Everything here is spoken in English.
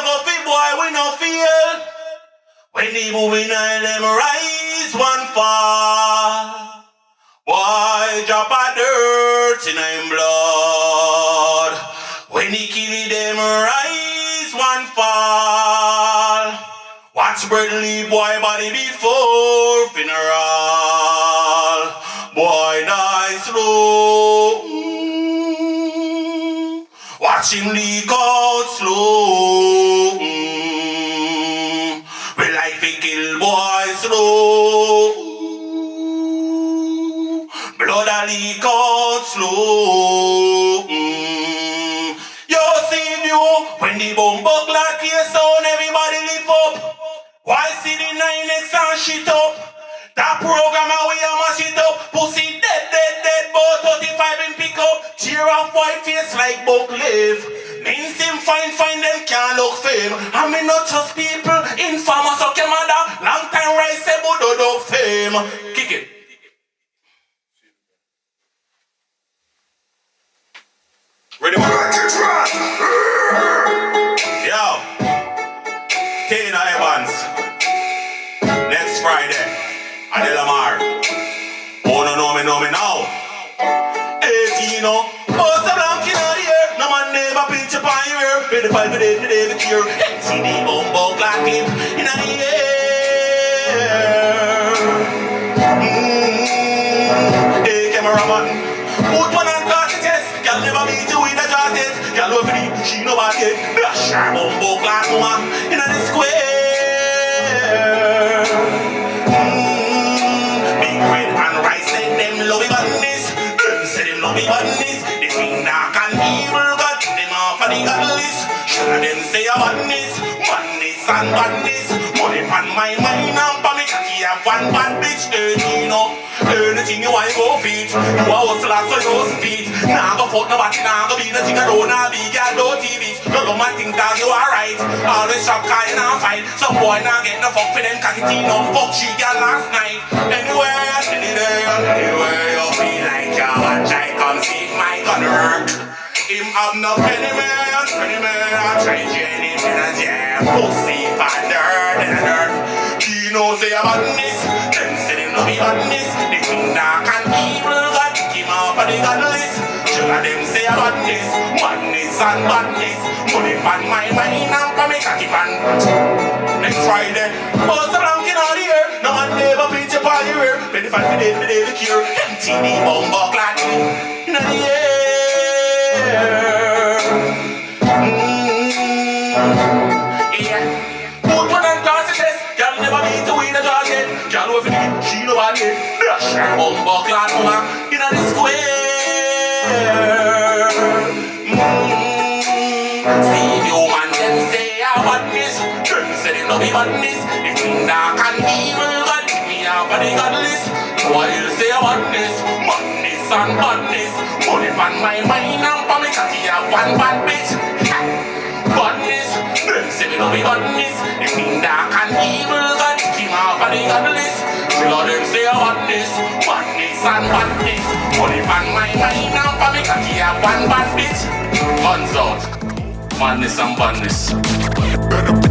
go fit, boy, we no feel. When the moving eye them rise, one fall. Boy, drop a dirt in him blood. When he kill them rise, one fall. Watch Bradley boy body before funeral. Boy die slow. Watch him leak out slow. We like to kill boy slow. Blood a leak out slow. You see you when the bomb buckler clear sound, everybody lift up. Why see the 9X and shit up? That program we a mash it up. Pussy dead, but 35 in pick up. Cheer up white face like buck live. Means him fine, them can't look fame. I mean not just people, informers of your mother. Long time rice, but do fame. Kick it. Ready? Yo, Tina Evans. Next Friday, Adela Mar. Oh, no, know me now. 18, oh, post a blank in the air. No man never pinch up on your ear. Ready for the day the cure. See the bumbo clock in the air. Hey, cameraman, put one on class test. Y'all never meet you with a jacket. Y'all over the she no bad yet. Dash her bumbo clock woman in the square. Big red and rice said them love badness. Them say them love badness. They think dark and evil got them off of the god list. Should them say a badness, madness and badness. Money pan my mind and pan me cocky have one bad bitch. You know, anything you want go feet. You a hustler so you speed. Nah go fuck nobody, nah go be the thing I don't nah be girl no TV. You know my things that you alright. Always shop car you nah fight. Some boy nah get no fuck for them cocky no fuck she girl last night. Anywhere you feel like you want try come see my gun work. Him have no penny man, I try Jenny in a jam. Pussy father than a dirt. He knows say about this, them say them no be badness. They think dark and evil got him off of the god list. Should them say about this, madness and badness. Money pan my mind and pa me cocky pan. Next Friday, post a blank in all the air. No man never pinch up all your ear. 25 the day the cure. MTV bumbo clock in the air. Yeah. Put one on class test. Y'all never meet to win a jacket. Y'all over the she no bad yet. Dash her bumbo clock woman in the square. See the woman them say a badness. Them say they no be badness. They think dark and evil got me off of the god list. Why you say a badness, madness and badness. Money pan my mind and pa me cocky have one bad bitch. Badness, them say me no be badness. They think dark and evil got him off of the god list. All of them say a badness, madness and badness. Money pan my mind and pa me cocky have one bad bitch. Guns out, madness and badness.